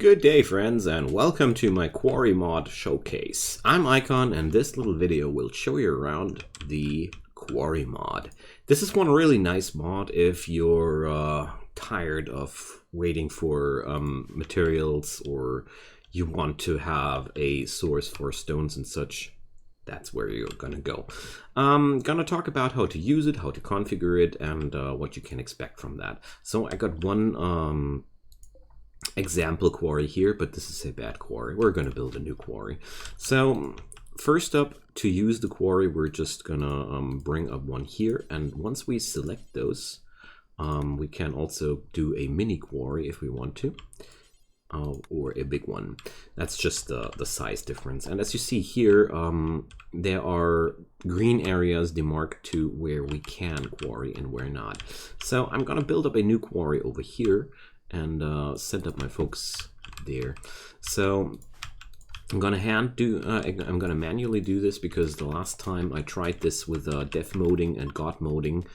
Good day, friends, and welcome to my Quarry Mod showcase. I'm Icon, and this little video will show you around the Quarry Mod. This is one really nice mod if you're tired of waiting for materials, or you want to have a source for stones and such. That's where you're gonna go. I'm gonna talk about how to use it, how to configure it, and what you can expect from that. So I got one example quarry here, but this is a bad quarry. We're going to build a new quarry. So first up, to use the quarry, we're just gonna bring up one here, and once we select those, we can also do a mini quarry if we want to, or a big one. That's just the size difference. And as you see here, there are green areas demarked to where we can quarry and where not. So I'm gonna build up a new quarry over here and set up my folks there. So I'm gonna manually do this because the last time I tried this with dev modding and god modding,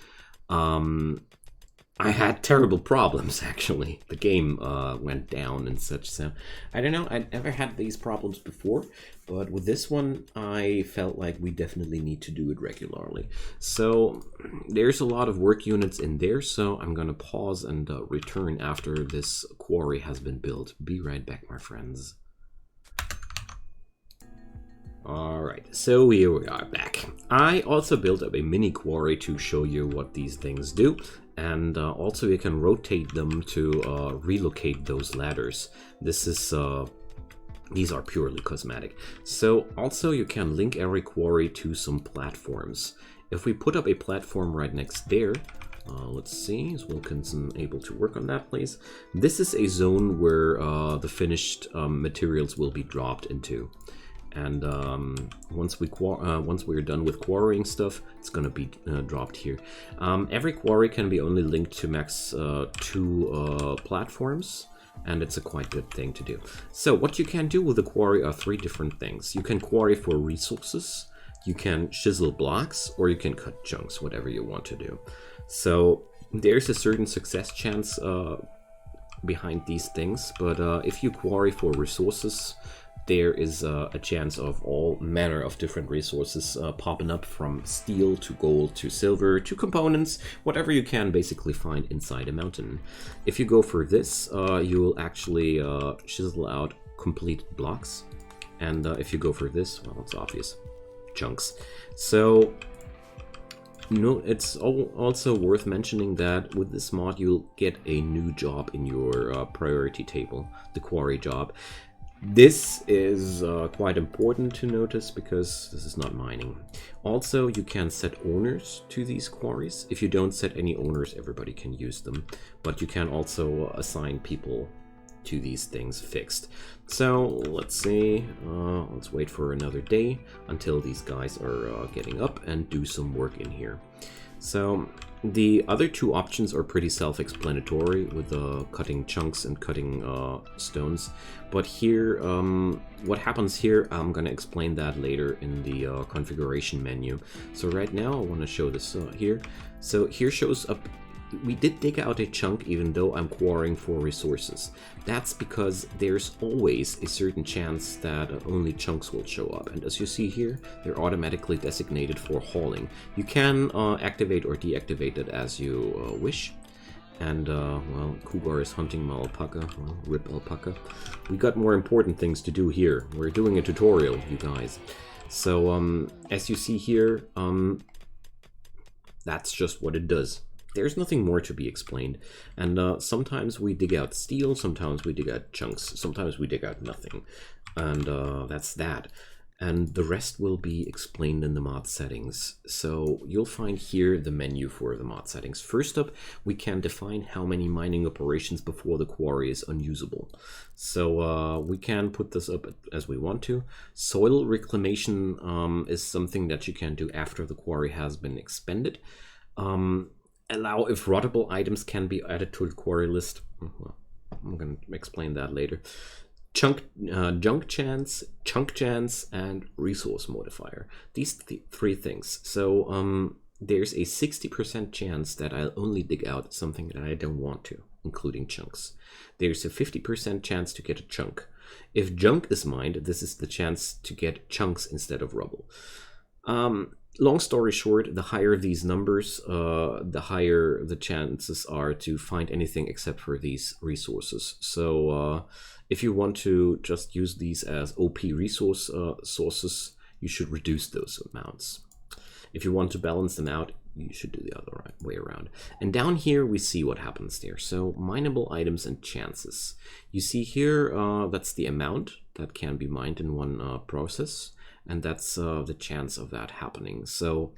I had terrible problems. Actually, the game went down and such. So I don't know, I'd never had these problems before, but with this one I felt like we definitely need to do it regularly. So there's a lot of work units in there, so I'm gonna pause and return after this quarry has been built. Be right back, my friends. Alright, so here we are back. I also built up a mini quarry to show you what these things do, and also you can rotate them to relocate those ladders. These are purely cosmetic. So also you can link every quarry to some platforms. If we put up a platform right next there, let's see, is Wilkinson able to work on that, please? This is a zone where the finished materials will be dropped into. And once we're done with quarrying stuff, it's gonna be dropped here. Every quarry can be only linked to max 2 platforms, and it's a quite good thing to do. So what you can do with a quarry are 3 different things. You can quarry for resources, you can chisel blocks, or you can cut chunks, whatever you want to do. So there's a certain success chance behind these things, but if you quarry for resources, there is a chance of all manner of different resources popping up, from steel to gold to silver to components, whatever you can basically find inside a mountain. If you go for this, you'll actually chisel out complete blocks. And if you go for this, well, it's obvious, chunks. So no, it's also worth mentioning that with this mod, you'll get a new job in your priority table, the quarry job. This is quite important to notice because this is not mining. Also, you can set owners to these quarries. If you don't set any owners, everybody can use them. But you can also assign people to these things fixed. So let's see, let's wait for another day until these guys are getting up and do some work in here. So the other 2 options are pretty self-explanatory with cutting chunks and cutting stones. But here, what happens here, I'm gonna explain that later in the configuration menu. So right now I want to show this here. So here shows up, we did dig out a chunk even though I'm quarrying for resources. That's because there's always a certain chance that only chunks will show up. And as you see here, they're automatically designated for hauling. You can activate or deactivate it as you wish. And, well, Cougar is hunting my alpaca. Well, rip alpaca. We got more important things to do here. We're doing a tutorial, you guys. So, as you see here, that's just what it does. There's nothing more to be explained. And sometimes we dig out steel, sometimes we dig out chunks, sometimes we dig out nothing. And that's that. And the rest will be explained in the mod settings. So you'll find here the menu for the mod settings. First up, we can define how many mining operations before the quarry is unusable. So we can put this up as we want to. Soil reclamation is something that you can do after the quarry has been expended. Allow if rottable items can be added to the quarry list. Well, I'm going to explain that later. Junk chance, chunk chance, and resource modifier. These 3 things. So there's a 60% chance that I'll only dig out something that I don't want to. including chunks. There's a 50% chance to get a chunk. If junk is mined, this is the chance to get chunks instead of rubble. Long story short, the higher these numbers, the higher the chances are to find anything except for these resources. So if you want to just use these as OP resource sources, you should reduce those amounts. If you want to balance them out, you should do the other way around. And down here we see what happens there. So mineable items and chances. You see here, that's the amount that can be mined in one process. And that's the chance of that happening. So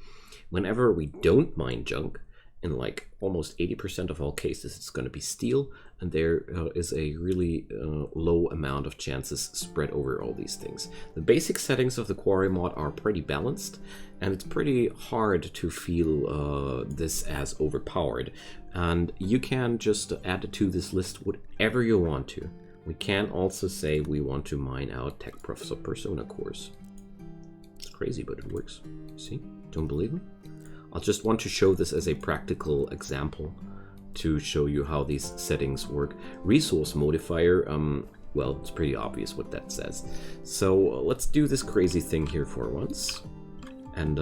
whenever we don't mine junk, in like almost 80% of all cases, it's going to be steel. And there is a really low amount of chances spread over all these things. The basic settings of the Quarry Mod are pretty balanced. And it's pretty hard to feel this as overpowered. And you can just add to this list whatever you want to. We can also say we want to mine out Tech Prof Sub-Persona cores. Crazy, but it works. See? Don't believe me? I'll just want to show this as a practical example to show you how these settings work. Resource modifier, well, it's pretty obvious what that says. So let's do this crazy thing here for once. And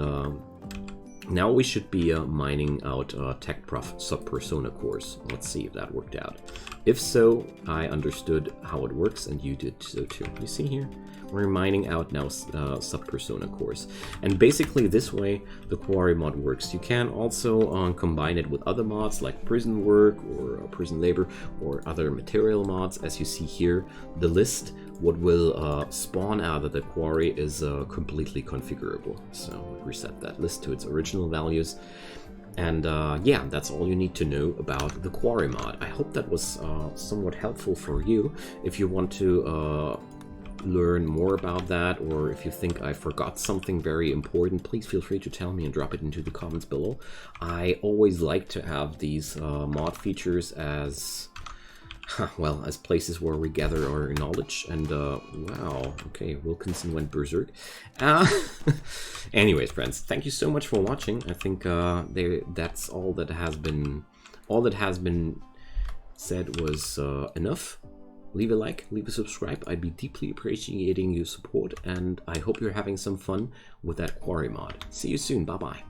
now we should be mining out Tech Prof Sub-Persona cores. Let's see if that worked out. If so, I understood how it works and you did so too. You see here? We're mining out now Sub-Persona cores. And basically this way the Quarry Mod works. You can also combine it with other mods like prison work or prison labor or other material mods. As you see here, the list, what will spawn out of the quarry is completely configurable. So reset that list to its original values. And yeah, that's all you need to know about the Quarry Mod. I hope that was somewhat helpful for you. If you want to learn more about that, or if you think I forgot something very important, please feel free to tell me and drop it into the comments below. I always like to have these mod features as, well, as places where we gather our knowledge. And wow, okay, Wilkinson went berserk. Anyways, friends, thank you so much for watching. I think that's all that has been said was enough. Leave a like, leave a subscribe. I'd be deeply appreciating your support, and I hope you're having some fun with that Quarry Mod. See you soon. Bye-bye.